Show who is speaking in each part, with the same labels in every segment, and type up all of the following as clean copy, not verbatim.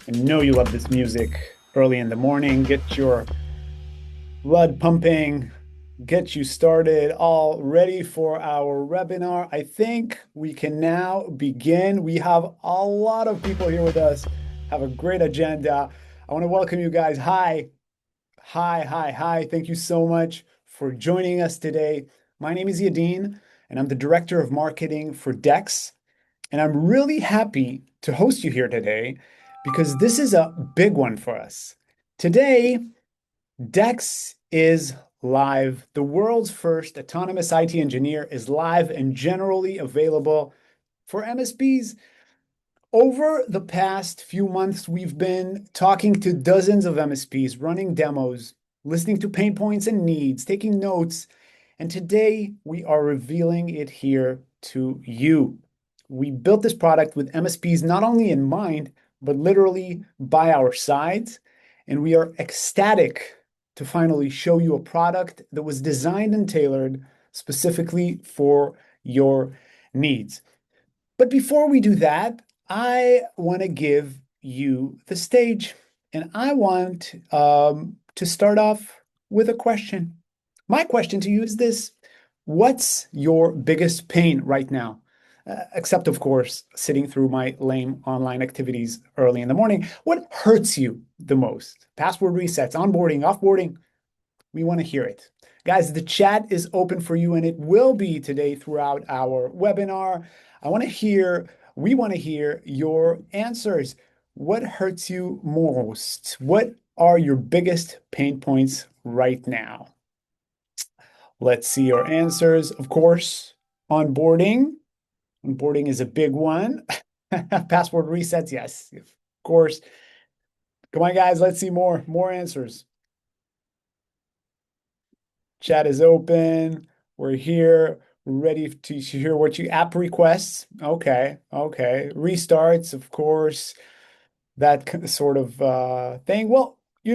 Speaker 1: I know you love this music early in the morning. Get your blood pumping, get you started, all ready for our webinar. I think we can now begin. We have a lot of people here with us, have a great agenda. I want to welcome you guys. Hi, hi, hi, hi. Thank you so much for joining us today. My name is Yadin, and I'm the Director of Marketing for Dex. And I'm really happy to host you here today because this is a big one for us. Today, Dex is live. The world's first autonomous IT engineer is live and generally available for MSPs. Over the past few months, we've been talking to dozens of MSPs, running demos, listening to pain points and needs, taking notes, and today we are revealing it here to you. We built this product with MSPs not only in mind, but literally by our sides, and we are ecstatic to finally show you a product that was designed and tailored specifically for your needs. But before we do that, I want to give you the stage, and I want to start off with a question. My question to you is this: what's your biggest pain right now? Except, of course, sitting through my lame online activities early in the morning. What hurts you the most? Password resets, onboarding, offboarding. We want to hear it. Guys, the chat is open for you, and it will be today throughout our webinar. We want to hear your answers. What hurts you most? What are your biggest pain points right now? Let's see your answers. Of course, onboarding. Onboarding is a big one. Password resets, yes, of course. Come on, guys, let's see more answers. Chat is open. We're here, ready to hear what you app requests. Okay. Restarts, of course, that sort of thing. Well, you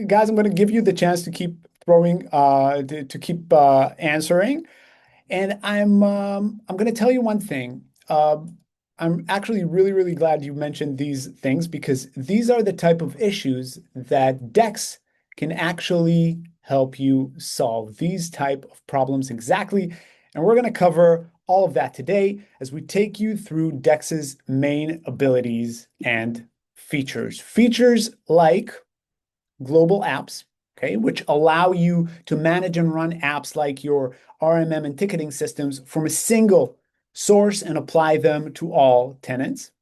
Speaker 1: guys, I'm going to give you the chance to keep throwing, to keep answering. And I'm going to tell you one thing. I'm actually really glad you mentioned these things because these are the type of issues that Dex can actually help you solve these type of problems exactly. And we're going to cover all of that today as we take you through Dex's main abilities and features. Features like global apps, okay, which allow you to manage and run apps like your RMM and ticketing systems from a single source and apply them to all tenants.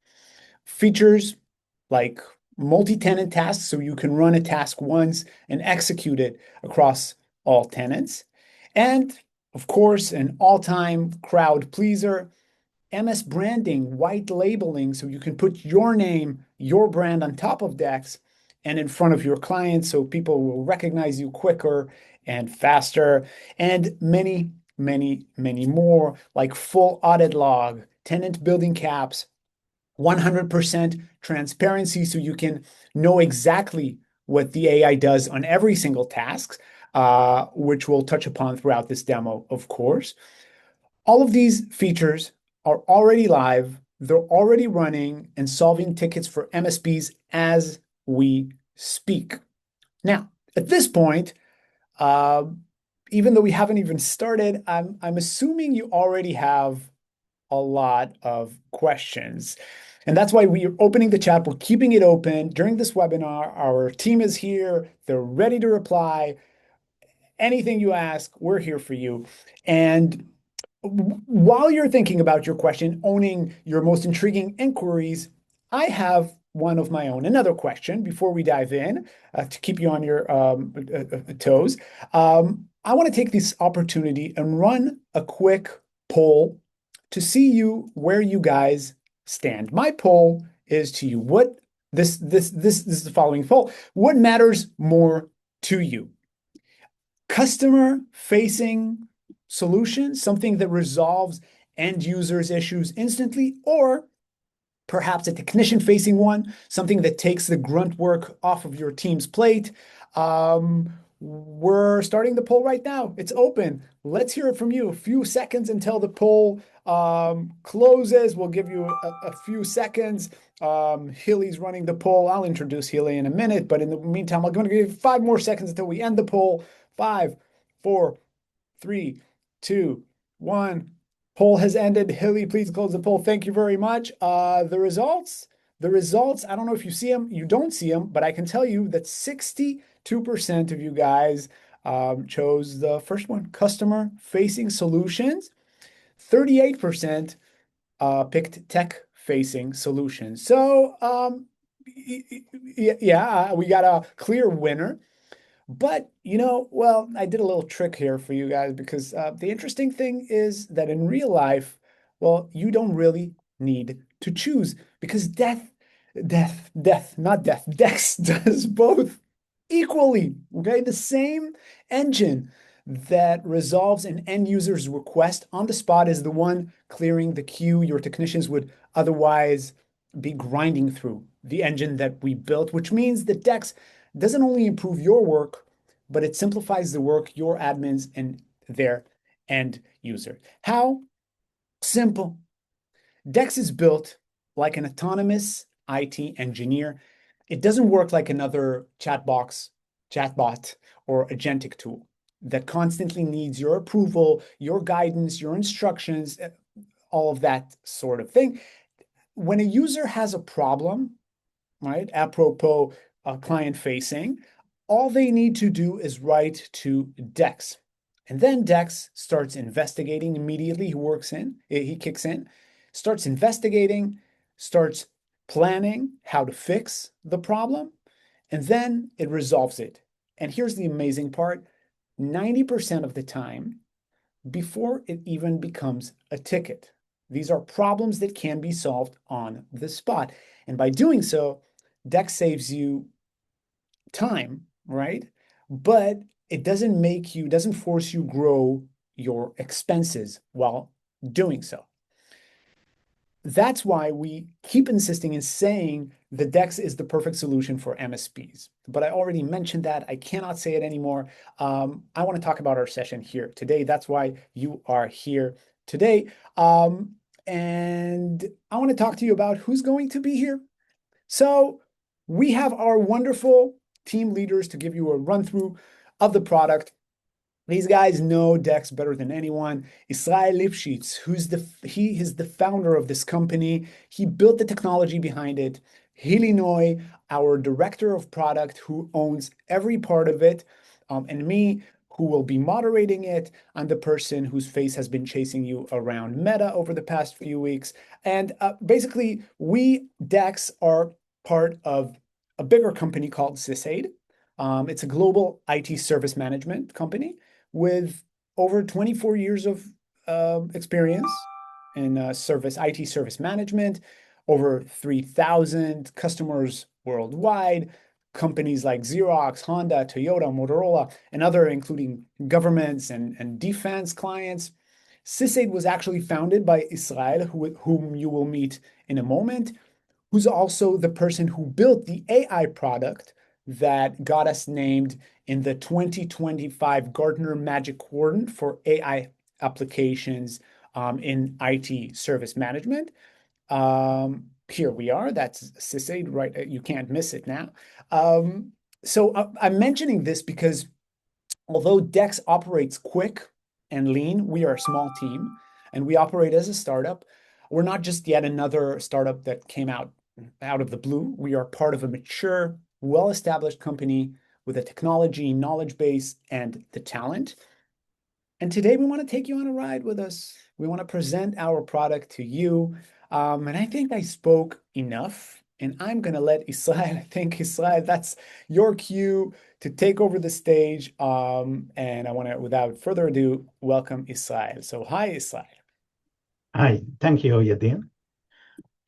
Speaker 1: Features like multi-tenant tasks, so you can run a task once and execute it across all tenants. And of course, an all-time crowd pleaser, MS branding, white labeling, so you can put your name, your brand on top of Dex and in front of your clients so people will recognize you quicker and faster, and many more, like full audit log, tenant building caps, 100% transparency so you can know exactly what the AI does on every single task, which we'll touch upon throughout this demo, of course. All of these features are already live. They're already running and solving tickets for MSPs as we speak. Now, at this point, even though we haven't even started, I'm assuming you already have a lot of questions. And that's why we are opening the chat. We're keeping it open during this webinar. Our team is here. They're ready to reply. Anything you ask, we're here for you. And while you're thinking about your question, owning your most intriguing inquiries, I have one of my own. Another question before we dive in to keep you on your toes. I want to take this opportunity and run a quick poll to see where you guys stand. My poll is to you. This is the following poll. What matters more to you? Customer-facing solution, something that resolves end users' issues instantly, or perhaps a technician-facing one, something that takes the grunt work off of your team's plate. We're starting the poll right now. It's open. Let's hear it from you. A few seconds until the poll closes. We'll give you a few seconds. Hilly's running the poll. I'll introduce Hilly in a minute, but in the meantime, I'm going to give you 5 more seconds until we end the poll. 5, 4, 3, 2, 1. Poll has ended. Hilly, please close the poll. Thank you very much. The results, I don't know if you see them, you don't see them, but I can tell you that 62% of you guys chose the first one, customer-facing solutions. 38% picked tech-facing solutions. So, yeah, we got a clear winner. But, well, I did a little trick here for you guys because the interesting thing is that in real life, well, you don't really need to choose because not death, Dex does both equally. Okay. The same engine that resolves an end user's request on the spot is the one clearing the queue your technicians would otherwise be grinding through. The engine that we built, which means that Dex doesn't only improve your work, but it simplifies the work your admins and their end user. How? Simple. Dex is built like an autonomous IT engineer. It doesn't work like another chatbot, or agentic tool that constantly needs your approval, your guidance, your instructions, all of that sort of thing. When a user has a problem, right, apropos client facing, all they need to do is write to Dex. And then Dex starts investigating immediately. He kicks in, starts investigating, starts planning how to fix the problem, and then it resolves it. And here's the amazing part, 90% of the time, before it even becomes a ticket. These are problems that can be solved on the spot. And by doing so, Dex saves you time, right? But it doesn't force you grow your expenses while doing so. That's why we keep insisting and saying the Dex is the perfect solution for MSPs. But I already mentioned that. I cannot say it anymore. I want to talk about our session here today. That's why you are here today. And I want to talk to you about who's going to be here. So we have our wonderful team leaders to give you a run through of the product. These guys know Dex better than anyone. Israel Lipshitz, he is the founder of this company. He built the technology behind it. Hilly Noy, our director of product, who owns every part of it, and me, who will be moderating it. I'm the person whose face has been chasing you around Meta over the past few weeks. And basically, we, Dex, are part of a bigger company called SysAid. It's a global IT service management company with over 24 years of experience in IT service management, over 3,000 customers worldwide, companies like Xerox, Honda, Toyota, Motorola, and other, including governments and defense clients. SysAid was actually founded by Israel, whom you will meet in a moment, who's also the person who built the AI product that got us named in the 2025 Gartner Magic Quadrant for AI applications in IT service management. Here we are. That's SysAid, right? You can't miss it now. So I'm mentioning this because although Dex operates quick and lean, we are a small team and we operate as a startup. We're not just yet another startup that came out of the blue. We are part of a mature, well-established company with a technology knowledge base and the talent. And today we want to take you on a ride with us. We want to present our product to you. And I think I spoke enough. And I'm going to let Israel, I think, Israel, that's your cue to take over the stage. And I want to, without further ado, welcome Israel. So, hi, Israel.
Speaker 2: Hi, thank you, Yadin.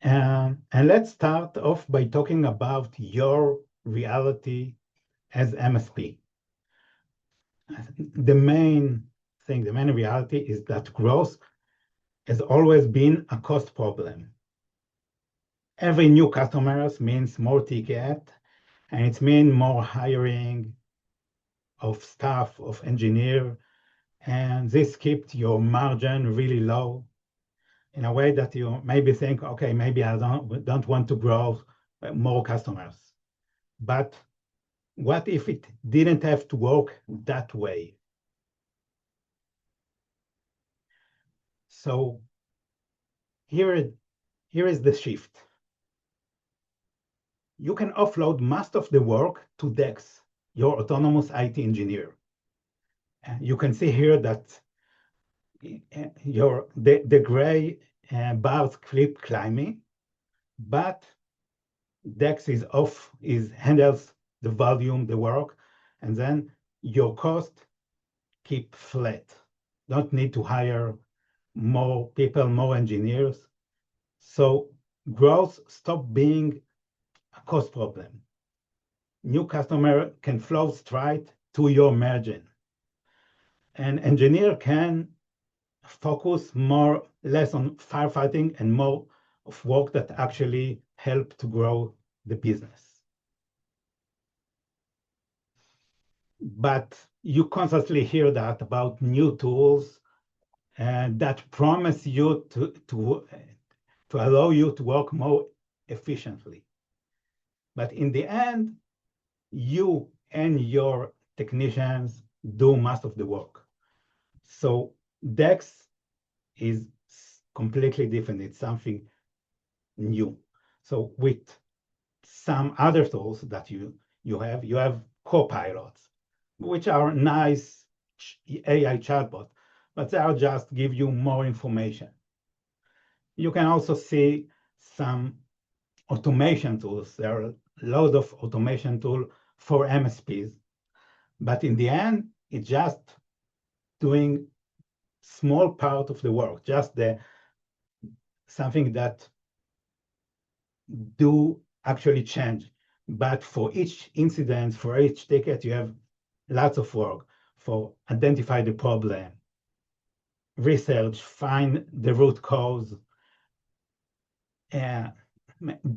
Speaker 2: And let's start off by talking about your reality as MSP. The main reality is that growth has always been a cost problem. Every new customers means more ticket, and it means more hiring of staff, of engineer, and this kept your margin really low. in a way that you maybe think, okay, maybe I don't want to grow more customers. But what if it didn't have to work that way? So here is the shift. You can offload most of the work to Dex, your autonomous IT engineer. You can see here that the gray bars keep climbing, but Dex is off, handles the volume, the work, and then your cost keep flat. Don't need to hire more people, more engineers. So growth stop being a cost problem. New customer can flow straight to your margin. An engineer can focus less on firefighting and more of work that actually help to grow the business. But you constantly hear that about new tools that promise you to allow you to work more efficiently. But in the end, you and your technicians do most of the work. So Dex is completely different. It's something new. So with some other tools that you have co-pilots, which are nice AI chatbot, but they are just give you more information. You can also see some automation tools. There are loads of automation tools for MSPs, but in the end, it's just doing small part of the work, just something that do actually change. But for each incident, for each ticket, you have lots of work for identify the problem, research, find the root cause, and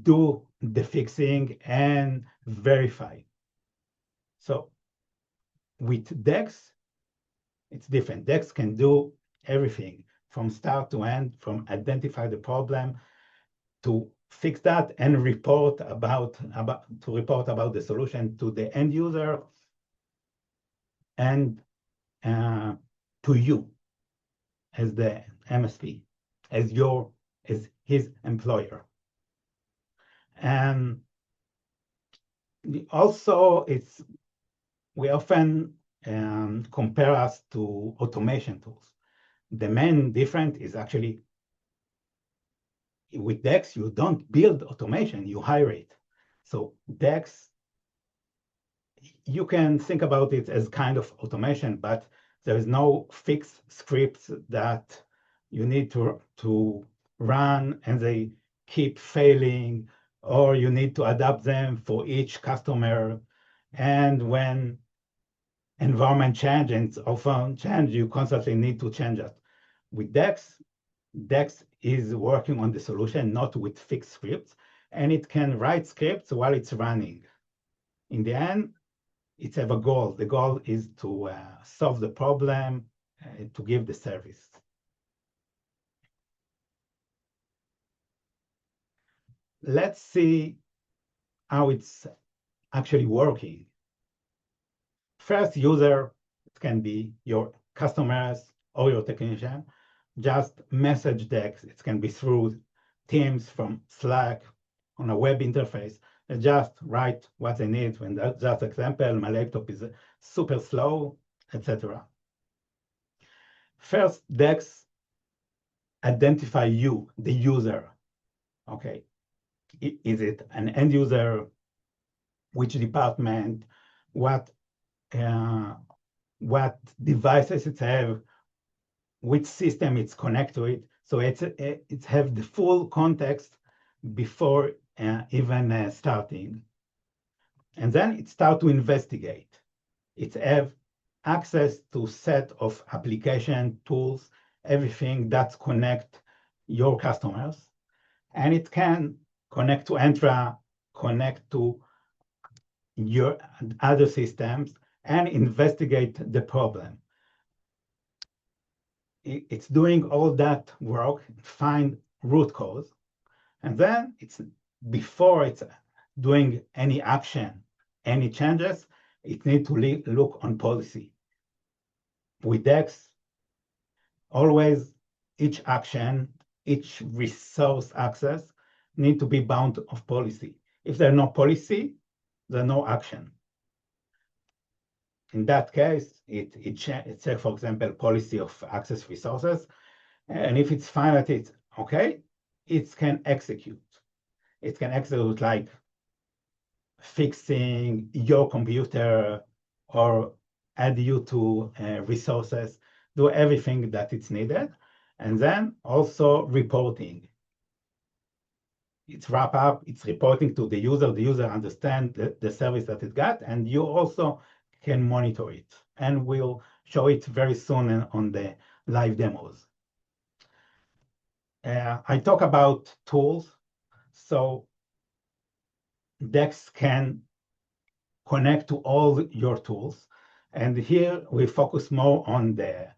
Speaker 2: do the fixing and verify. So with Dex, it's different. Dex can do everything from start to end, from identify the problem to fix that and report about the solution to the end user and to you as the MSP, as his employer. And also, we often compare us to automation tools. The main difference is actually with Dex, you don't build automation, you hire it. So Dex, you can think about it as kind of automation, but there is no fixed scripts that you need to run and they keep failing, or you need to adapt them for each customer. And when environment changes, often change, you constantly need to change it. With Dex is working on the solution, not with fixed scripts, and it can write scripts while it's running. In the end, it's have a goal. The goal is to solve the problem, to give the service. Let's see how it's actually working. First user, it can be your customers or your technician, just message Dex. It can be through Teams, from Slack, on a web interface, and just write what they need. When that's just example, my laptop is super slow, etc. First, Dex identify you, the user. Okay, is it an end user? Which department? What devices it have? Which system it's connected to it? So it's have the full context before even starting. And then it start to investigate. It have access to set of application tools, everything that connect your customers. And it can connect to Entra, connect to your other systems, and investigate the problem. it's doing all that work, find root cause, and then before it's doing any action, any changes, it needs to look on policy. With Dex, always each action, each resource access need to be bound of policy. If there's no policy, there's no action. In that case, it checks, for example, policy of access resources. And if it's fine that it's okay, it can execute. It can execute like fixing your computer or add you to resources, do everything that it's needed. And then also reporting. It's wrap up, it's reporting to the user understands the service that it got, and you also can monitor it. And we'll show it very soon on the live demos. I talk about tools. So Dex can connect to all your tools. And here we focus more on the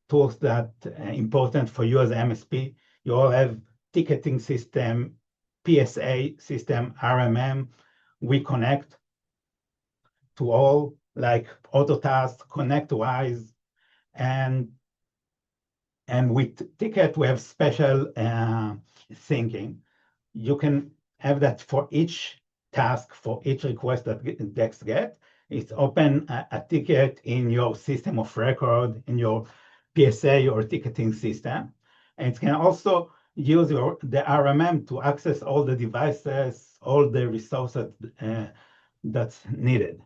Speaker 2: tools that are important for you as an MSP. You all have ticketing system, PSA system, RMM. We connect to all like Autotask, ConnectWise, and with ticket we have special thinking. You can have that for each task, for each request that Dex get. It's open a ticket in your system of record, in your PSA or ticketing system. And it can also use the RMM to access all the devices, all the resources that's needed.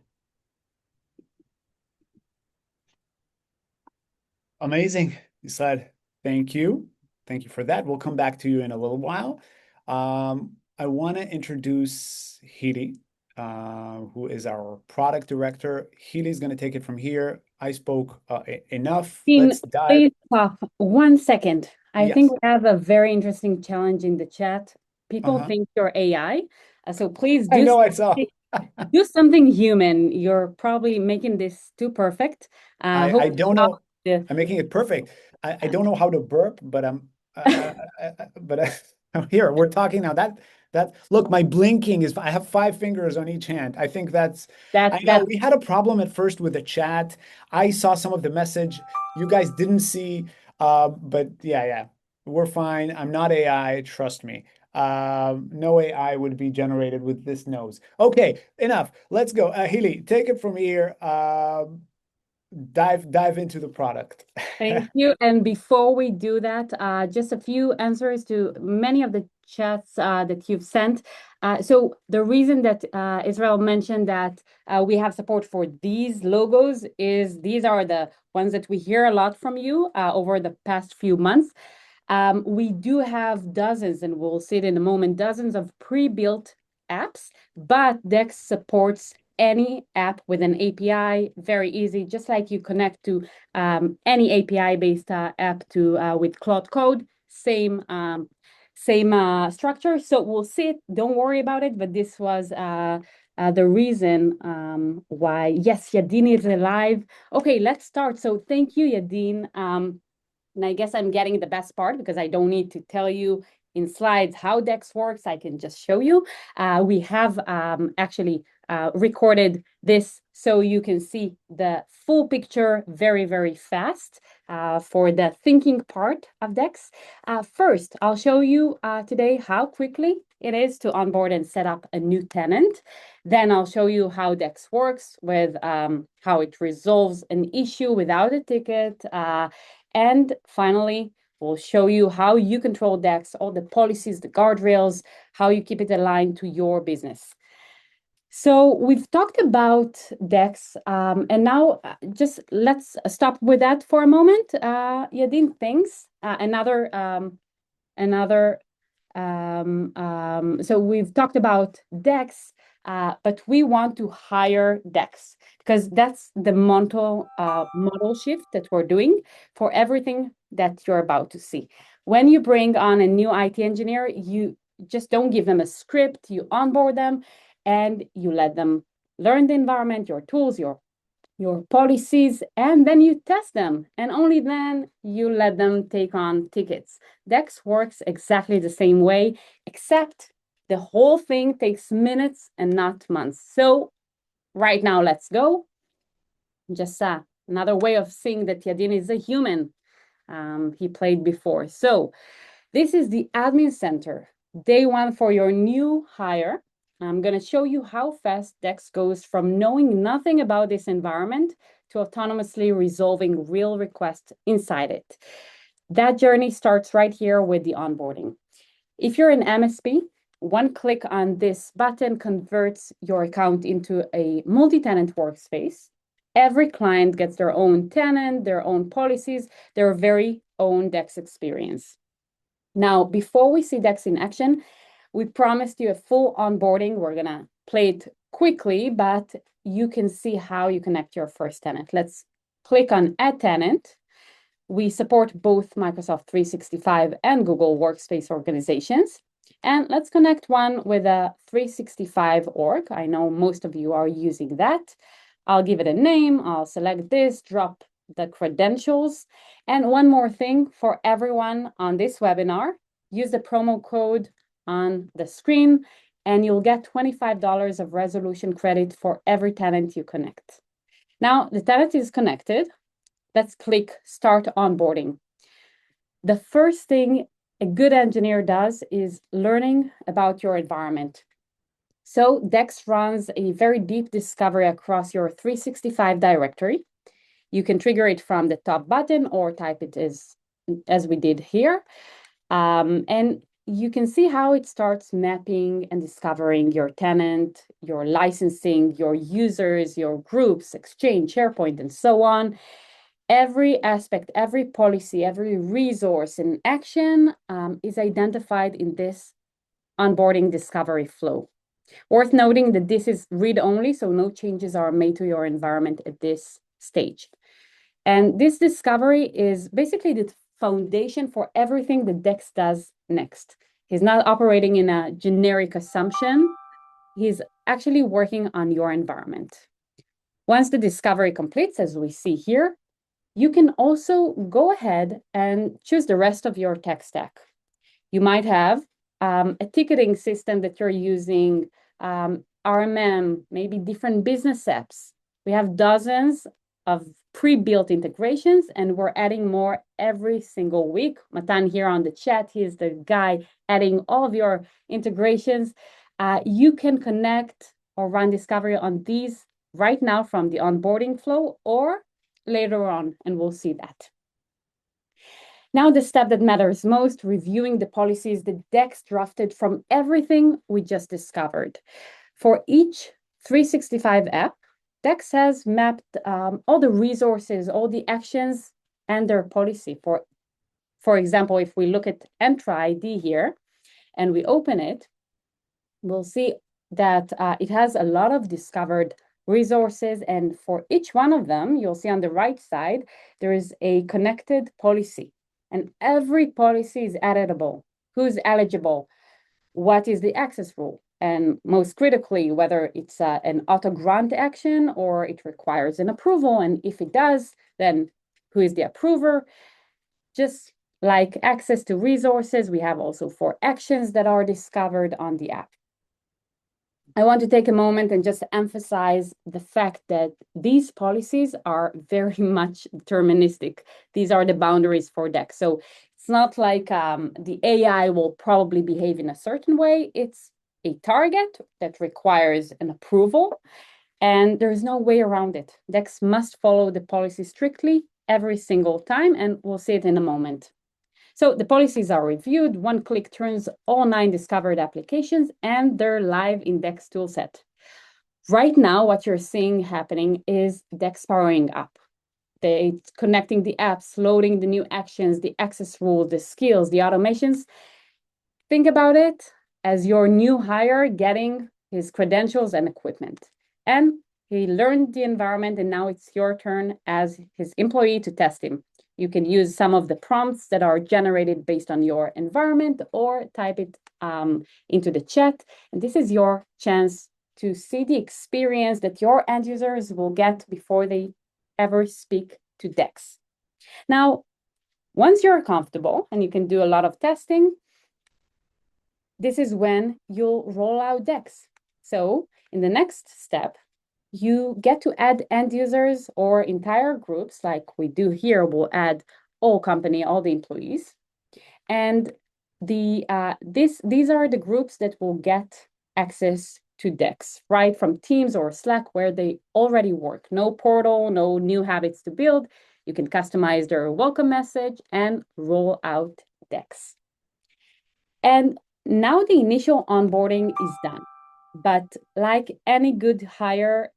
Speaker 1: Amazing. Yisad, thank you. Thank you for that. We'll come back to you in a little while. I want to introduce Hilly, who is our product director. Hilly's going to take it from here. I spoke enough. Let's dive.
Speaker 3: Please stop 1 second. I
Speaker 1: Yes.
Speaker 3: think we have a very interesting challenge in the chat. People think you're AI, so please
Speaker 1: I
Speaker 3: do
Speaker 1: know I saw.
Speaker 3: do something human. You're probably making this too perfect.
Speaker 1: I don't know.
Speaker 3: I'm
Speaker 1: making it perfect. I don't know how to burp, but I'm here. We're talking now. That look, my blinking is. I have 5 fingers on each hand. I think that's. I know we had a problem at first with the chat. I saw some of the message. You guys didn't see, but yeah, we're fine. I'm not AI. Trust me. No AI would be generated with this nose. Okay, enough. Let's go. Hilly, take it from here. Dive into the product.
Speaker 3: Thank you. And before we do that, just a few answers to many of the chats that you've sent. So the reason that Israel mentioned that we have support for these logos is these are the ones that we hear a lot from you over the past few months. We do have dozens, and we'll see it in a moment, dozens of pre-built apps, but Dex supports any app with an API, very easy, just like you connect to any API-based app to with Cloud Code, same structure. So we'll see it. Don't worry about it. But this was the reason why. Yes, Yadin is alive. Okay, let's start. So thank you, Yadin. And I guess I'm getting the best part because I don't need to tell you in slides how Dex works. I can just show you. We have actually recorded this so you can see the full picture very, very fast for the thinking part of Dex. First, I'll show you today how quickly it is to onboard and set up a new tenant. Then I'll show you how Dex works with how it resolves an issue without a ticket. And finally, we'll show you how you control Dex, all the policies, the guardrails, how you keep it aligned to your business. So we've talked about Dex, and now just let's stop with that for a moment. Yadin, thanks. So we've talked about Dex, but we want to hire Dex because that's the model shift that we're doing for everything that you're about to see. When you bring on a new IT engineer, you just don't give them a script, you onboard them, and you let them learn the environment, your tools, your your policies, and then you test them, and only then you let them take on tickets. Dex works exactly the same way, except the whole thing takes minutes and not months. So right now, let's go. Just another way of seeing that Yadin is a human. He played before. So this is the admin center, day one for your new hire. I'm going to show you how fast Dex goes from knowing nothing about this environment to autonomously resolving real requests inside it. That journey starts right here with the onboarding. If you're an MSP, one click on this button converts your account into a multi-tenant workspace. Every client gets their own tenant, their own policies, their very own Dex experience. Now, before we see Dex in action, we promised you a full onboarding. We're going to play it quickly, but you can see how you connect your first tenant. Let's click on Add Tenant. We support both Microsoft 365 and Google Workspace organizations. And let's connect one with a 365 org. I know most of you are using that. I'll give it a name. I'll select this, drop the credentials. And one more thing for everyone on this webinar, use the promo code on the screen and you'll get $25 of resolution credit for every tenant you connect. Now, the tenant is connected. Let's click Start Onboarding. The first thing a good engineer does is learning about your environment. So Dex runs a very deep discovery across your 365 directory. You can trigger it from the top button or type it as we did here. And you can see how it starts mapping and discovering your tenant, your licensing, your users, your groups, Exchange, SharePoint, and so on. Every aspect, every policy, every resource and action is identified in this onboarding discovery flow. Worth noting that this is read-only, so no changes are made to your environment at this stage. And this discovery is basically the foundation for everything that Dex does next. He's not operating in a generic assumption. He's actually working on your environment. Once the discovery completes, as we see here, you can also go ahead and choose the rest of your tech stack. You might have a ticketing system that you're using, RMM, maybe different business apps. We have dozens of pre-built integrations, and we're adding more every single week. Matan here on the chat, he is the guy adding all of your integrations. You can connect or run discovery on these right now from the onboarding flow or later on, and we'll see that. Now, the step that matters most, reviewing the policies that Dex drafted from everything we just discovered. For each 365 app, Dex has mapped all the resources, all the actions, and their policy. For example, if we look at Entra ID here, and we open it, we'll see that it has a lot of discovered resources, and for each one of them, you'll see on the right side, there is a connected policy. And every policy is editable. Who's eligible? What is the access rule? And most critically, whether it's an auto grant action or it requires an approval. And if it does, then who is the approver? Just like access to resources, we have also 4 actions that are discovered on the app. I want to take a moment and just emphasize the fact that these policies are very much deterministic. These are the boundaries for Dex. So it's not like the AI will probably behave in a certain way. It's a target that requires an approval, and there's no way around it. Dex must follow the policy strictly every single time, and we'll see it in a moment. So the policies are reviewed. One click turns all 9 discovered applications, and they're live in Dex toolset. Right now, what you're seeing happening is Dex powering up. It's connecting the apps, loading the new actions, the access rules, the skills, the automations. Think about it as your new hire getting his credentials and equipment. And he learned the environment, and now it's your turn as his employee to test him. You can use some of the prompts that are generated based on your environment or type it into the chat. And this is your chance to see the experience that your end users will get before they ever speak to Dex. Now, once you're comfortable and you can do a lot of testing, this is when you'll roll out Dex. So in the next step, you get to add end users or entire groups like we do here. We'll add all company, all the employees. And these are the groups that will get access to Dex, right? From Teams or Slack where they already work. No portal, no new habits to build. You can customize their welcome message and roll out Dex. And now the initial onboarding is done. But like any good hire,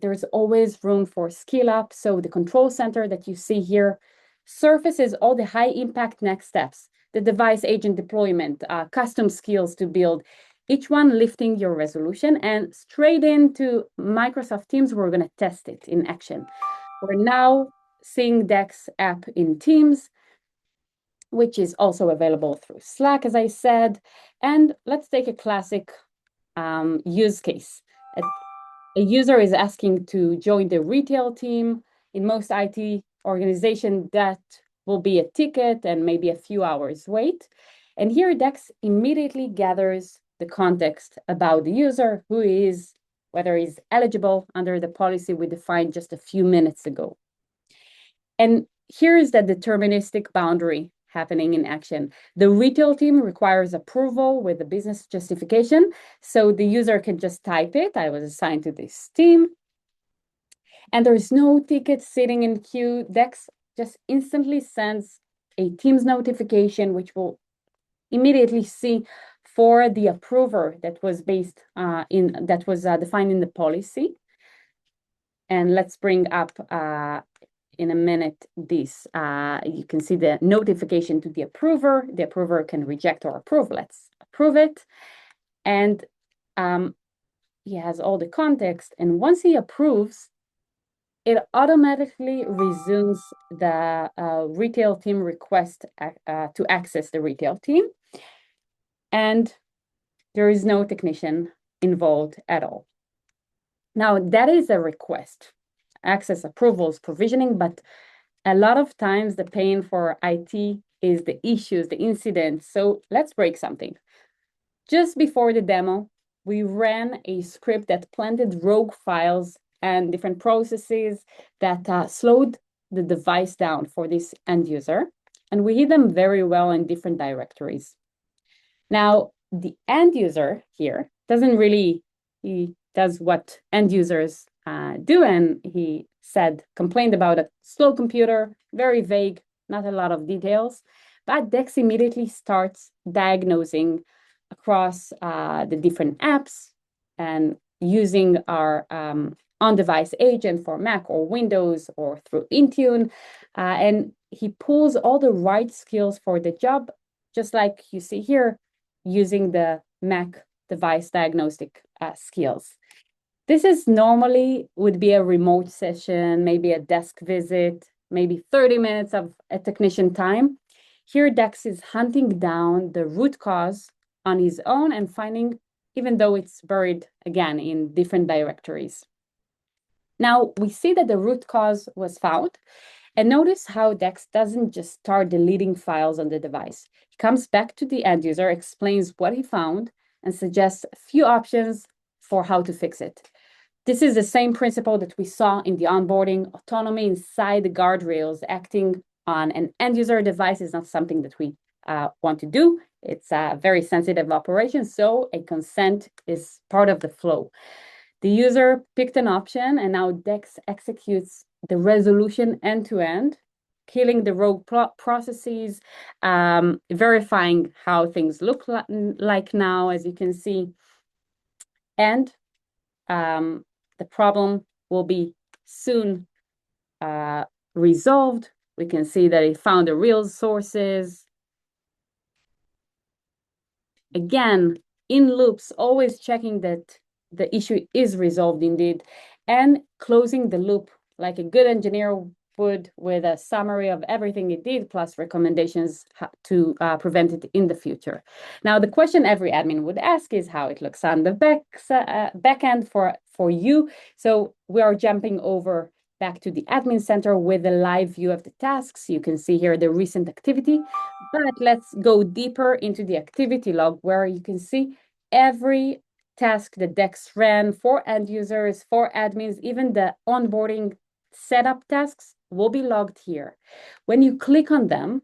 Speaker 3: there's always room for skill up. So the control center that you see here surfaces all the high impact next steps, the device agent deployment, custom skills to build, each one lifting your resolution, and straight into Microsoft Teams, we're going to test it in action. We're now seeing Dex app in Teams, which is also available through Slack, as I said. And let's take a classic use case. A user is asking to join the retail team. In most IT organizations, that will be a ticket and maybe a few hours wait. And here Dex immediately gathers the context about the user, who he is, whether he's eligible under the policy we defined just a few minutes ago. And here is the deterministic boundary happening in action. The retail team requires approval with the business justification, so the user can just type it, I was assigned to this team, and there's no ticket sitting in queue. Dex just instantly sends a Teams notification, which will immediately see for the approver that was defined in the policy. And let's bring up in a minute this. You can see the notification to the approver. The approver can reject or approve. Let's approve it. And he has all the context. And once he approves, it automatically resumes the retail team request to access the retail team. And there is no technician involved at all. Now, that is a request, access approvals, provisioning, but a lot of times the pain for IT is the issues, the incidents. So let's break something. Just before the demo, we ran a script that planted rogue files and different processes that slowed the device down for this end user. And we hid them very well in different directories. Now, the end user here he does what end users do, and he complained about a slow computer, very vague, not a lot of details, but Dex immediately starts diagnosing across the different apps and using our on-device agent for Mac or Windows or through Intune, and he pulls all the right skills for the job, just like you see here, using the Mac device diagnostic skills. This is normally would be a remote session, maybe a desk visit, maybe 30 minutes of a technician time. Here, Dex is hunting down the root cause on his own and finding, even though it's buried again in different directories. Now, we see that the root cause was found. And notice how Dex doesn't just start deleting files on the device. He comes back to the end user, explains what he found, and suggests a few options for how to fix it. This is the same principle that we saw in the onboarding. Autonomy inside the guardrails, acting on an end user device is not something that we want to do. It's a very sensitive operation, so a consent is part of the flow. The user picked an option, and now Dex executes the resolution end-to-end, killing the rogue processes, verifying how things look like now, as you can see. And the problem will be soon resolved. We can see that it found the real sources. Again, in loops, always checking that the issue is resolved indeed, and closing the loop. Like a good engineer food with a summary of everything it did, plus recommendations to prevent it in the future. Now, the question every admin would ask is how it looks on the back end for you. So we are jumping over back to the admin center with a live view of the tasks. You can see here the recent activity, but let's go deeper into the activity log where you can see every task that Dex ran for end users, for admins, even the onboarding setup tasks will be logged here. When you click on them,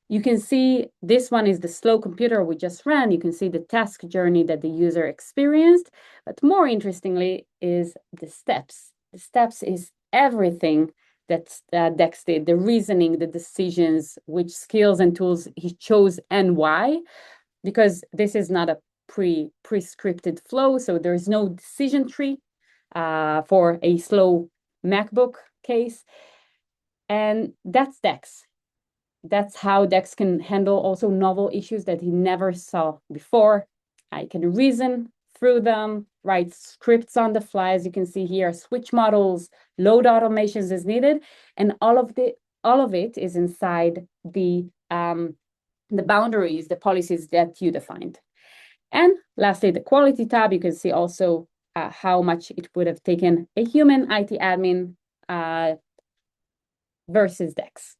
Speaker 3: you can see this one is the slow computer we just ran. You can see the task journey that the user experienced, but more interestingly is the steps. The steps is everything that Dex did, the reasoning, the decisions, which skills and tools he chose and why, because this is not a pre-scripted flow, so there's no decision tree for a slow MacBook case. And that's Dex. That's how Dex can handle also novel issues that he never saw before. I can reason through them, write scripts on the fly, as you can see here, switch models, load automations as needed, and all of it is inside the boundaries, the policies that you defined. And lastly, the quality tab, you can see also how much it would have taken a human IT admin versus Dex.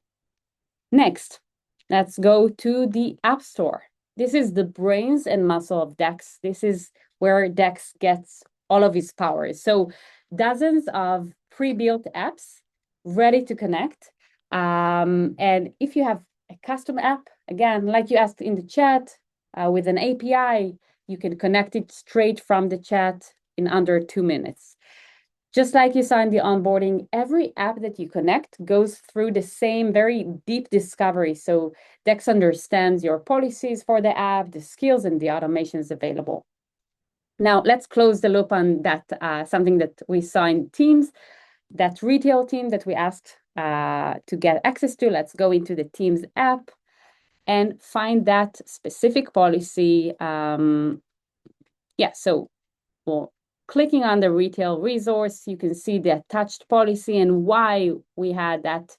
Speaker 3: Next, let's go to the App Store. This is the brains and muscle of Dex. This is where Dex gets all of his powers. So dozens of pre-built apps ready to connect. And if you have a custom app, again, like you asked in the chat, with an API, you can connect it straight from the chat in under 2 minutes. Just like you saw in the onboarding, every app that you connect goes through the same very deep discovery. So Dex understands your policies for the app, the skills, and the automations available. Now, let's close the loop on that, something that we saw in Teams, that retail team that we asked to get access to. Let's go into the Teams app and find that specific policy. So clicking on the retail resource, you can see the attached policy and why we had that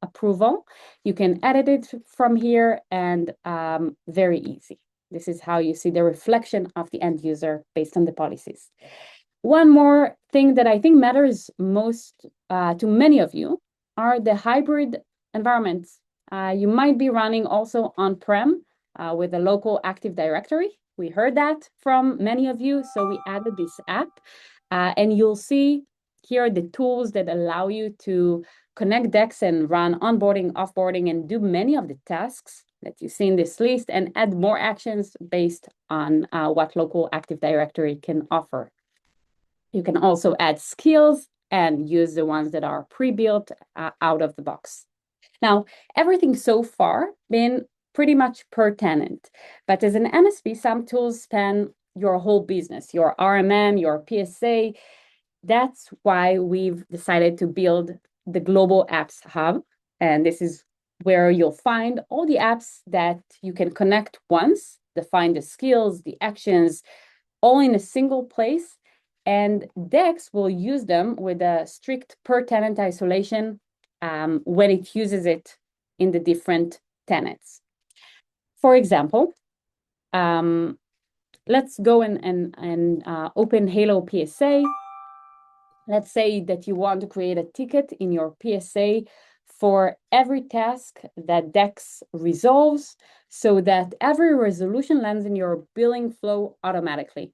Speaker 3: approval. You can edit it from here and very easy. This is how you see the reflection of the end user based on the policies. One more thing that I think matters most to many of you are the hybrid environments. You might be running also on-prem with a local Active Directory. We heard that from many of you, so we added this app. And you'll see here the tools that allow you to connect Dex and run onboarding, offboarding, and do many of the tasks that you see in this list and add more actions based on what local Active Directory can offer. You can also add skills and use the ones that are pre-built out of the box. Now, everything so far been pretty much per tenant, but as an MSP, some tools span your whole business, your RMM, your PSA. That's why we've decided to build the Global Apps Hub, and this is where you'll find all the apps that you can connect once, define the skills, the actions, all in a single place, and Dex will use them with a strict per tenant isolation when it uses it in the different tenants. For example, let's go and open HaloPSA. Let's say that you want to create a ticket in your PSA for every task that Dex resolves so that every resolution lands in your billing flow automatically.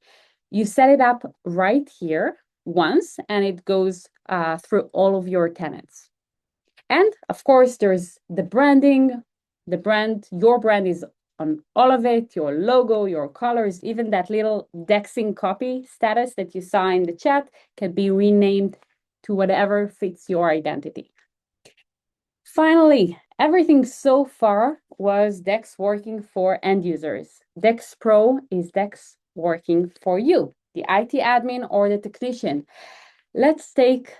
Speaker 3: You set it up right here once, and it goes through all of your tenants. And of course, there's the branding, your brand is on all of it, your logo, your colors, even that little Dexing copy status that you saw in the chat can be renamed to whatever fits your identity. Finally, everything so far was Dex working for end users. Dex Pro is Dex working for you, the IT admin or the technician. Let's take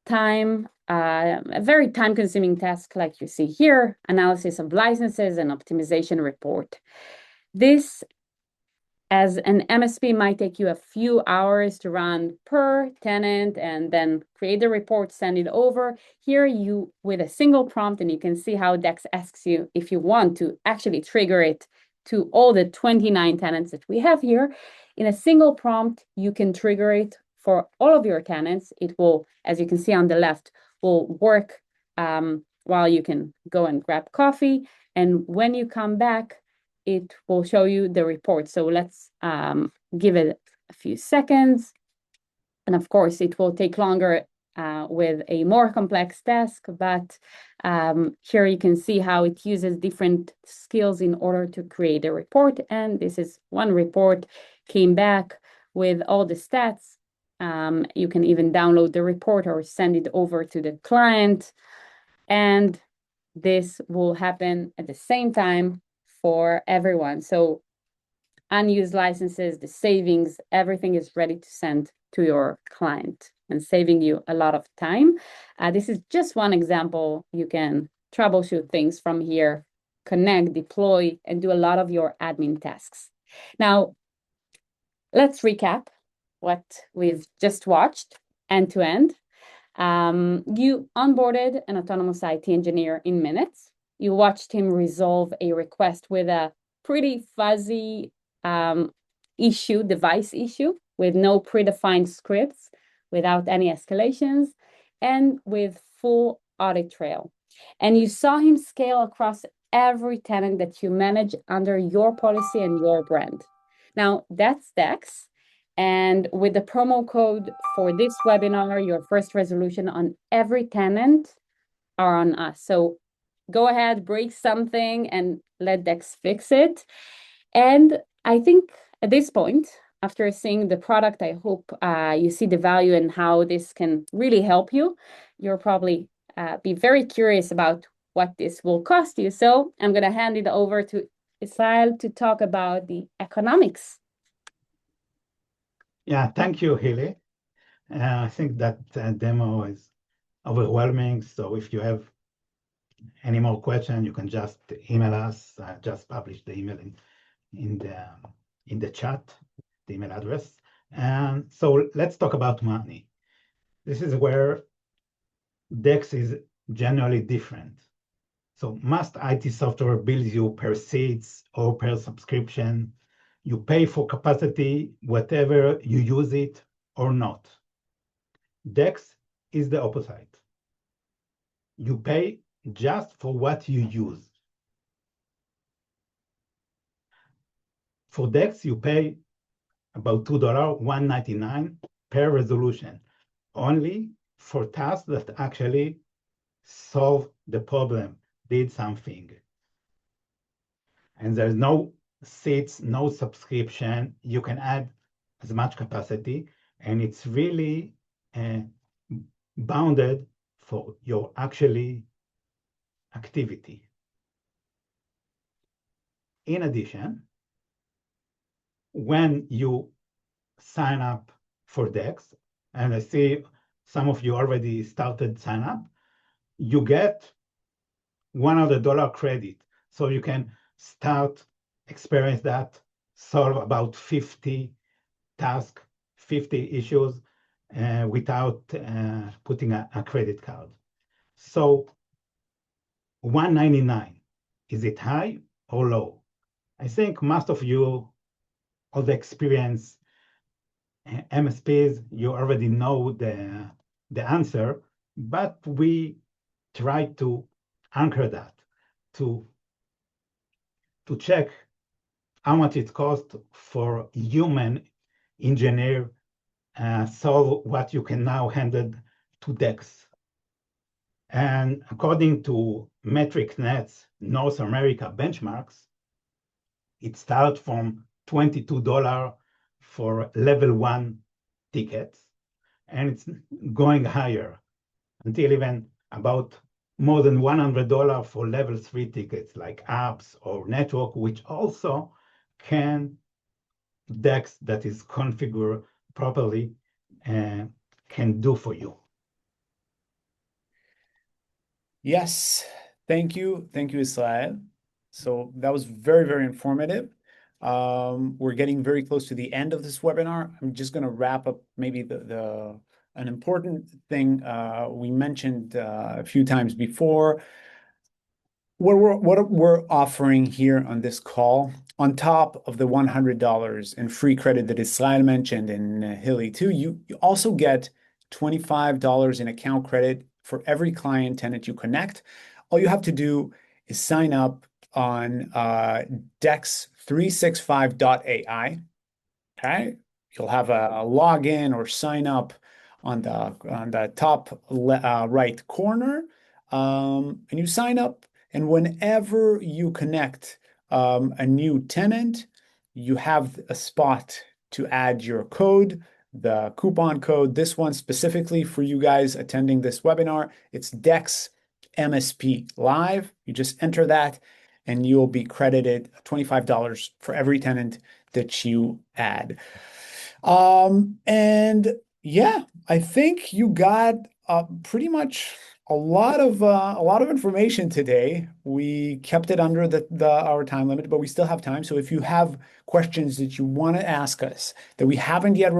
Speaker 3: time, a very time-consuming task like you see here, analysis of licenses and optimization report. This as an MSP might take you a few hours to run per tenant and then create the report, send it over. Here you, with a single prompt, and you can see how Dex asks you if you want to actually trigger it to all the 29 tenants that we have here. In a single prompt, you can trigger it for all of your tenants. It will, as you can see on the left, will work while you can go and grab coffee. And when you come back, it will show you the report. So let's give it a few seconds. And of course, it will take longer with a more complex task, but here you can see how it uses different skills in order to create a report. And this is one report, came back with all the stats. You can even download the report or send it over to the client. And this will happen at the same time for everyone. So unused licenses, the savings, everything is ready to send to your client and saving you a lot of time. This is just one example. You can troubleshoot things from here, connect, deploy, and do a lot of your admin tasks. Now, let's recap what we've just watched end to end. You onboarded an autonomous IT engineer in minutes. You watched him resolve a request with a pretty fuzzy device issue, with no predefined scripts, without any escalations, and with full audit trail. And you saw him scale across every tenant that you manage under your policy and your brand. Now, that's Dex. And with the promo code for this webinar, your first resolution on every tenant are on us. So go ahead, break something, and let Dex fix it. And I think at this point, after seeing the product, I hope you see the value and how this can really help you. You'll probably be very curious about what this will cost you. So I'm going to hand it over to Israel to talk about the economics.
Speaker 2: Yeah, thank you, Hilly. I think that demo is overwhelming. So if you have any more questions, you can just email us. Just publish the email in the chat, the email address. And so let's talk about money. This is where Dex is generally different. So most IT software bills you per seats or per subscription. You pay for capacity, whatever you use it or not. Dex is the opposite. You pay just for what you use. For Dex, you pay about $2, $1.99 per resolution, only for tasks that actually solve the problem, did something. And there's no seats, no subscription. You can add as much capacity, and it's really bounded for your actually activity. In addition, when you sign up for Dex, and I see some of you already started sign up, you get $100 credit. So you can start experience that, solve about 50 tasks, 50 issues without putting a credit card. So $199, is it high or low? I think most of you, all the experience MSPs, you already know the answer, but we try to anchor that to check how much it costs for human engineer solve what you can now handle to Dex. And according to MetricNet's North America benchmarks, it starts from $22 for level 1 tickets, and it's going higher until even about more than $100 for level 3 tickets like apps or network, which also can Dex that is configured properly and can do for you.
Speaker 1: Yes, thank you, Israel. So that was very, very informative. We're getting very close to the end of this webinar. I'm just going to wrap up maybe an important thing we mentioned a few times before. What we're offering here on this call, on top of the $100 in free credit that Israel mentioned and Hilly too, you also get $25 in account credit for every client tenant you connect. All you have to do is sign up on dex365.ai. Okay, you'll have a login or sign up on the top right corner, and you sign up. And whenever you connect a new tenant, you have a spot to add your code, the coupon code. This one specifically for you guys attending this webinar. It's Dex MSP Live. You just enter that, and you'll be credited $25 for every tenant that you add. And yeah, I think you got pretty much a lot of information today. We kept it under our time limit, but we still have time. So if you have questions that you want to ask us that we haven't yet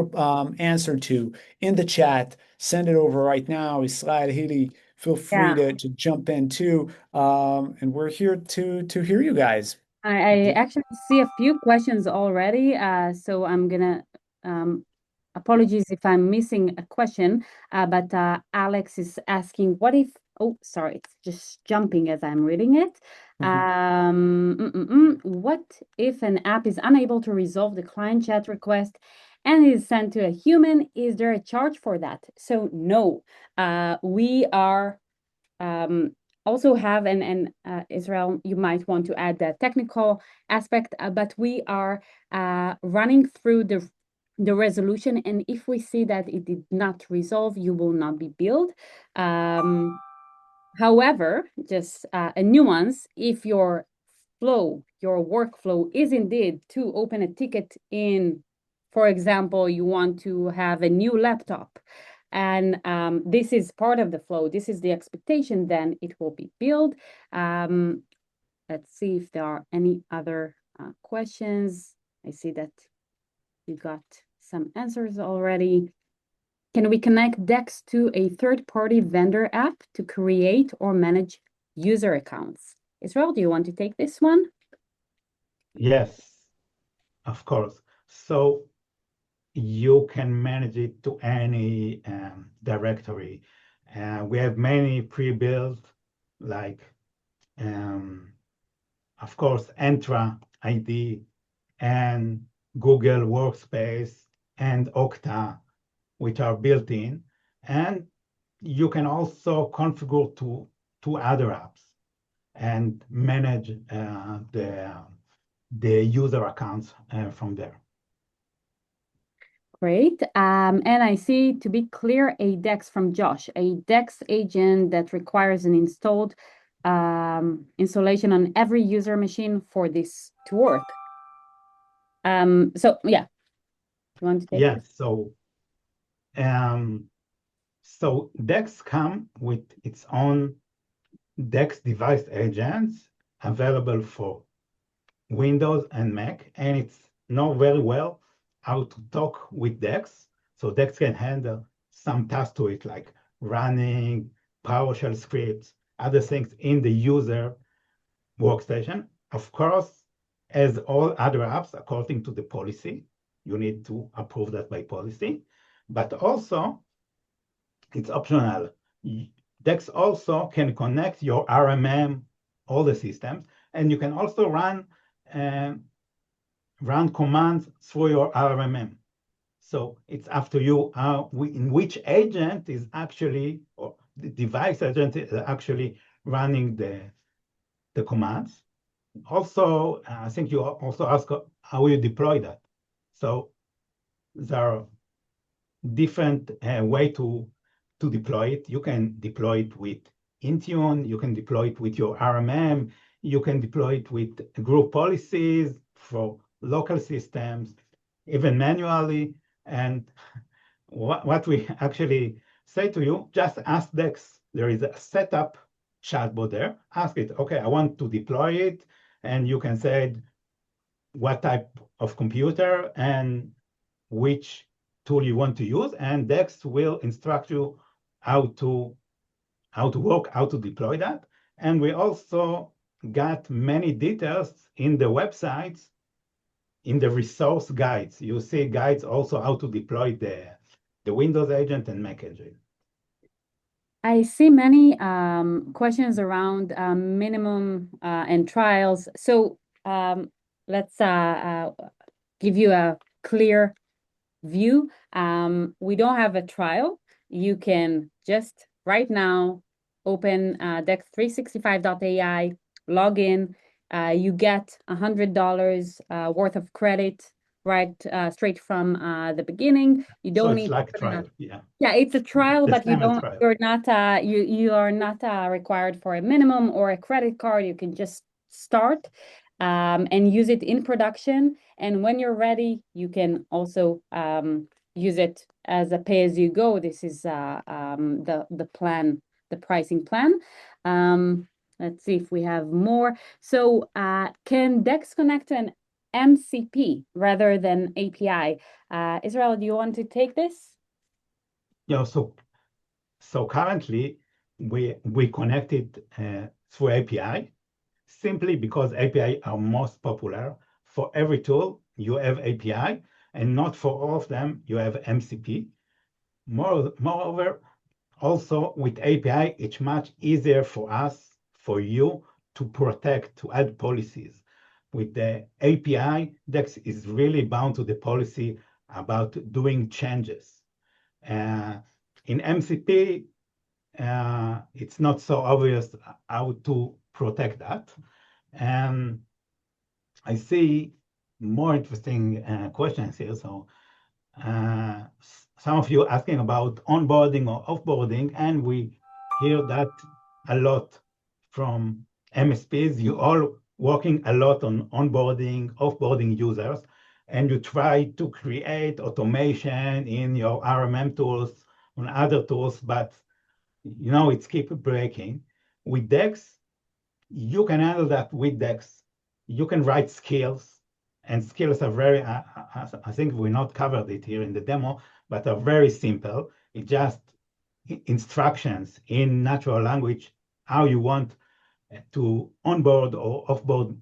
Speaker 1: answered to in the chat, send it over right now. Israel, Hilly, feel free to jump in too. And we're here to hear you guys.
Speaker 3: I actually see a few questions already, so I'm gonna apologies if I'm missing a question, but Alex is asking, what if, oh, sorry, it's just jumping as I'm reading it. What if an app is unable to resolve the client chat request and is sent to a human? Is there a charge for that? So no, we are also have, and Israel, you might want to add the technical aspect, but we are running through the resolution, and if we see that it did not resolve, you will not be billed. However, just a nuance, if your workflow is indeed to open a ticket in, for example, you want to have a new laptop, and this is part of the flow, this is the expectation, then it will be billed. Let's see if there are any other questions. I see that you got some answers already. Can we connect Dex to a third-party vendor app to create or manage user accounts? Israel, do you want to take this one?
Speaker 2: Yes, of course. So you can manage it to any directory. We have many pre-built, like, of course, Entra ID and Google Workspace and Okta, which are built in. And you can also configure to other apps and manage the user accounts from there.
Speaker 3: Great. And I see, to be clear, a Dex from Josh, a Dex agent that requires an installed installation on every user machine for this to work. So yeah, you want to take
Speaker 2: Yeah,
Speaker 3: this?
Speaker 2: so Dex come with its own Dex device agents available for Windows and Mac, and it's know very well how to talk with Dex. So Dex can handle some tasks to it, like running PowerShell scripts, other things in the user workstation. Of course, as all other apps, according to the policy, you need to approve that by policy. But also, it's optional. Dex also can connect your RMM, all the systems, and you can also run commands through your RMM. So it's up to you in which agent is actually, or the device agent is actually running the commands. Also, I think you also ask how you deploy that. So there are different way to deploy it. You can deploy it with Intune, you can deploy it with your RMM, you can deploy it with group policies for local systems, even manually. And what we actually say to you, just ask Dex. There is a setup chatbot there. Ask it, okay, I want to deploy it. And you can say, what type of computer and which tool you want to use, and Dex will instruct you how to work, how to deploy that. And we also got many details in the websites, in the resource guides. You see guides also how to deploy the Windows agent and Mac agent.
Speaker 3: I see many questions around minimum and trials. So let's give you a clear view. We don't have a trial. You can just right now open dex365.ai, log in. You get $100 worth of credit straight from the beginning. You don't
Speaker 2: So it's
Speaker 3: need
Speaker 2: like a trial, yeah.
Speaker 3: Yeah, it's a trial,
Speaker 2: The
Speaker 3: but
Speaker 2: standard trial.
Speaker 3: you are not required for a minimum or a credit card. You can just start and use it in production. And when you're ready, you can also use it as a pay-as-you-go. This is the plan, the pricing plan. Let's see if we have more. So can Dex connect to an MCP rather than API? Israel, do you want to take this?
Speaker 2: Yeah, so currently we connected through API simply because API are most popular. For every tool you have API, and not for all of them you have MCP. Moreover, also with API, it's much easier for us, for you to protect, to add policies. With the API, Dex is really bound to the policy about doing changes. In MCP, it's not so obvious how to protect that. And I see more interesting questions here. So some of you asking about onboarding or offboarding, and we hear that a lot from MSPs. You all working a lot on onboarding, offboarding users, and you try to create automation in your RMM tools, on other tools, but it's keep breaking. With Dex, you can handle that with Dex. You can write skills, and skills are very, I think we not covered it here in the demo, but are very simple. It's just instructions in natural language, how you want to onboard or offboard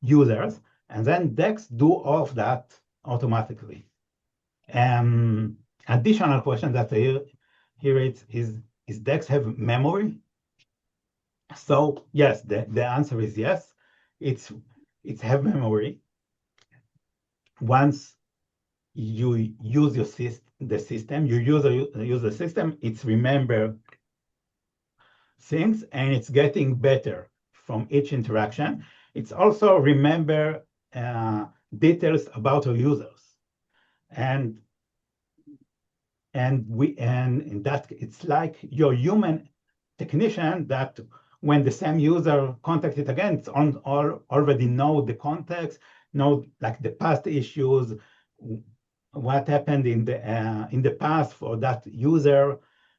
Speaker 2: users, and then Dex do all of that automatically. Additional question that here is Dex have memory? So yes, the answer is yes. It's have memory. Once you use the system, you use the system, it's remember things, and it's getting better from each interaction. It's also remember details about our users, and in that it's like your human technician that when the same user contacted again, it's already know the context, know like the past issues, what happened in the past for that user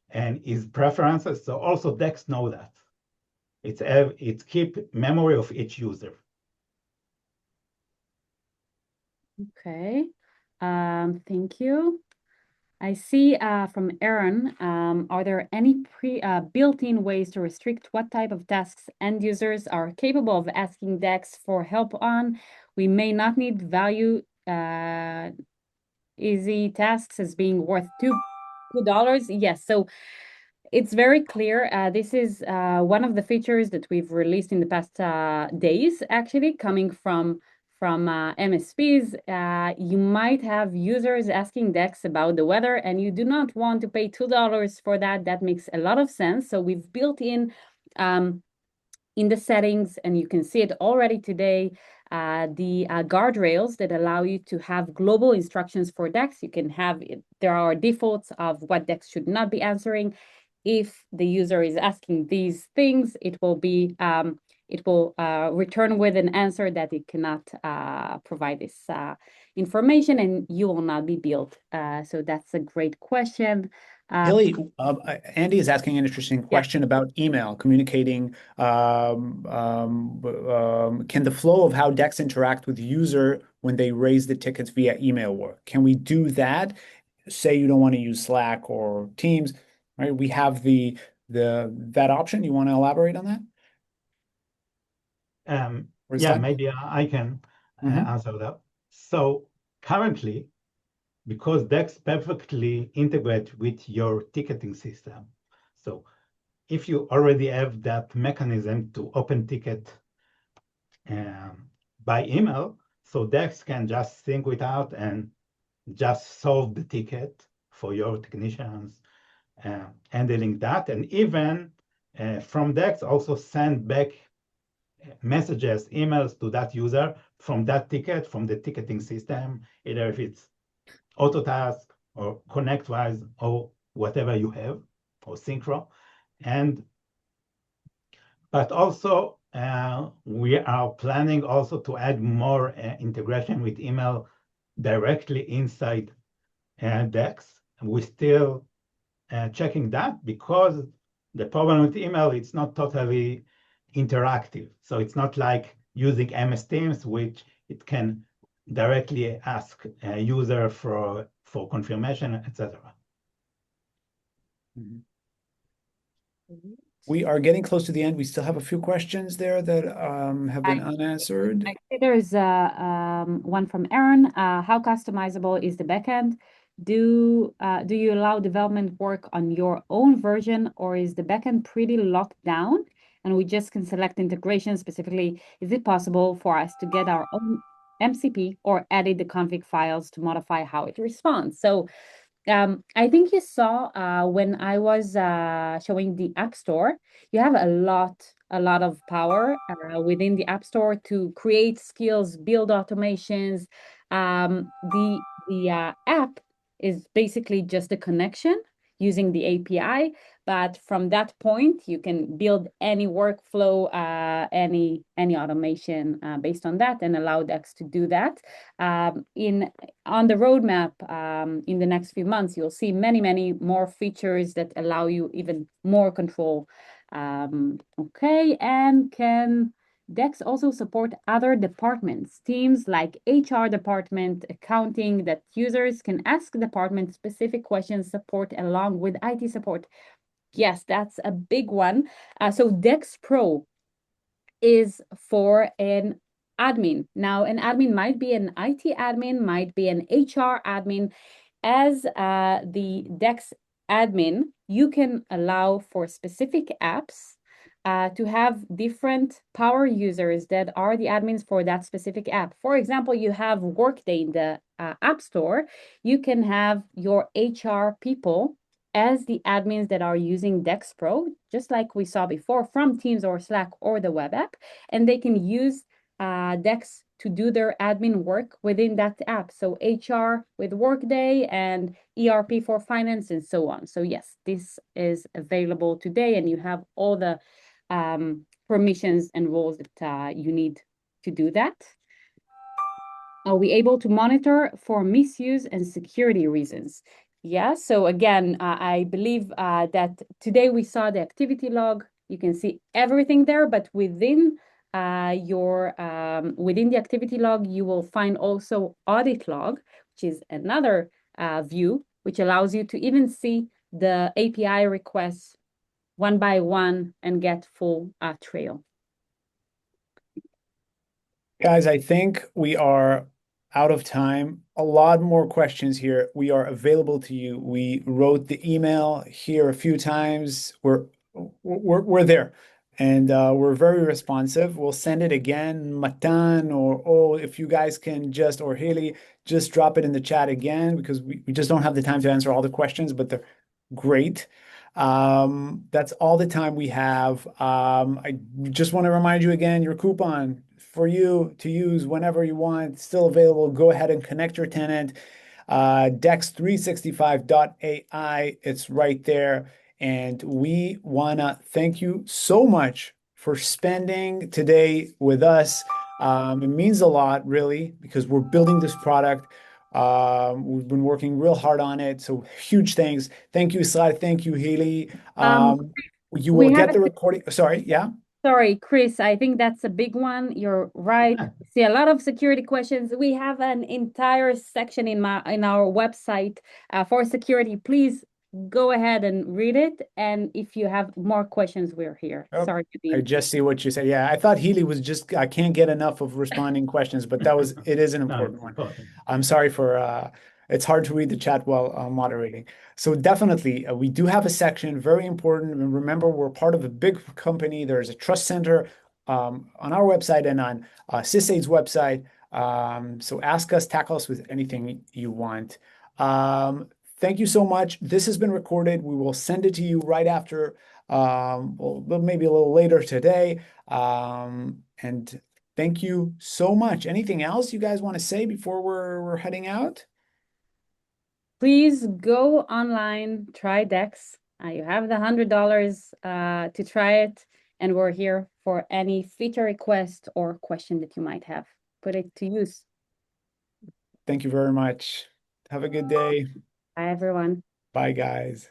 Speaker 2: and his preferences. So also Dex know that. It keep memory of each user.
Speaker 3: Okay, thank you. I see from Aaron, are there any built-in ways to restrict what type of tasks end users are capable of asking Dex for help on? We may not need value easy tasks as being worth $2. Yes, so it's very clear. This is one of the features that we've released in the past days, actually, coming from MSPs. You might have users asking Dex about the weather, and you do not want to pay $2 for that. That makes a lot of sense. So we've built in the settings, and you can see it already today, the guardrails that allow you to have global instructions for Dex. You can have, there are defaults of what Dex should not be answering. If the user is asking these things, it will return with an answer that it cannot provide this information and you will not be billed. So that's a great question.
Speaker 1: Hilly, Andy is asking an interesting
Speaker 3: Yeah.
Speaker 1: question about email communicating. Can the flow of how Dex interact with user when they raise the tickets via email work? Can we do that? Say you don't want to use Slack or Teams, right? We have that option. You want to elaborate on that?
Speaker 2: Yeah, maybe I can answer that. So currently, because Dex perfectly integrates with your ticketing system, so if you already have that mechanism to open ticket by email, so Dex can just sync it out and just solve the ticket for your technicians handling that, and even from Dex also send back messages, emails to that user from that ticket, from the ticketing system, either if it's Autotask or ConnectWise or whatever you have, or Synchro. But also we are planning also to add more integration with email directly inside Dex. We're still checking that because the problem with email, it's not totally interactive. So it's not like using MS Teams, which it can directly ask a user for confirmation, etc.
Speaker 1: We are getting close to the end. We still have a few questions there that have been unanswered.
Speaker 3: I see there is one from Aaron. How customizable is the backend? Do you allow development work on your own version, or is the backend pretty locked down and we just can select integration specifically? Is it possible for us to get our own MCP or edit the config files to modify how it responds? So I think you saw when I was showing the App Store, you have a lot of power within the App Store to create skills, build automations. The app is basically just a connection using the API, but from that point, you can build any workflow, any automation based on that, and allow Dex to do that. On the roadmap, in the next few months, you'll see many more features that allow you even more control. Okay, and can Dex also support other departments, teams like HR department, accounting, that users can ask department specific questions, support along with IT support? Yes, that's a big one. So Dex Pro is for an admin. Now, an admin might be an IT admin, might be an HR admin. As the Dex admin, you can allow for specific apps to have different power users that are the admins for that specific app. For example, you have Workday in the App Store. You can have your HR people as the admins that are using Dex Pro, just like we saw before, from Teams or Slack or the web app, and they can use Dex to do their admin work within that app. So HR with Workday and ERP for finance and so on. So yes, this is available today, and you have all the permissions and roles that you need to do that. Are we able to monitor for misuse and security reasons? Yeah, so again, I believe that today we saw the activity log. You can see everything there, but within within the activity log, you will find also audit log, which is another view, which allows you to even see the API requests one by one and get full trail.
Speaker 1: Guys, I think we are out of time. A lot more questions here. We are available to you. We wrote the email here a few times. We're there, and we're very responsive. We'll send it again, Matan, or if you guys can just, or Haley, just drop it in the chat again, because we just don't have the time to answer all the questions, but they're great. That's all the time we have. I just want to remind you again, your coupon for you to use whenever you want, still available. Go ahead and connect your tenant. Dex365.ai, it's right there. And we want to thank you so much for spending today with us. It means a lot, really, because we're building this product. We've been working real hard on it. So huge thanks. Thank you, Israel. Thank you, Haley.
Speaker 3: Um,
Speaker 1: You will
Speaker 3: we have
Speaker 1: get the recording. Sorry, yeah.
Speaker 3: Sorry, Chris, I think that's a big one. You're right.
Speaker 2: Yeah.
Speaker 3: See a lot of security questions. We have an entire section in our website for security. Please go ahead and read it. And if you have more questions, we're here.
Speaker 1: Oh,
Speaker 3: Sorry,
Speaker 1: I
Speaker 3: Nadine.
Speaker 1: just see what you said. Yeah, I thought Healy was just, I can't get enough of responding questions, but it is an
Speaker 2: No,
Speaker 1: important
Speaker 2: it's
Speaker 1: one.
Speaker 2: important.
Speaker 1: I'm sorry for, it's hard to read the chat while moderating. So definitely, we do have a section, very important. And remember, we're part of a big company. There's a trust center on our website and on SysAid's website. So ask us, tackle us with anything you want. Thank you so much. This has been recorded. We will send it to you right after, well, maybe a little later today. And thank you so much. Anything else you guys want to say before we're heading out?
Speaker 3: Please go online, try Dex. You have the $100 to try it. And we're here for any feature request or question that you might have. Put it to use.
Speaker 1: Thank you very much. Have a good day.
Speaker 3: Bye, everyone.
Speaker 1: Bye, guys.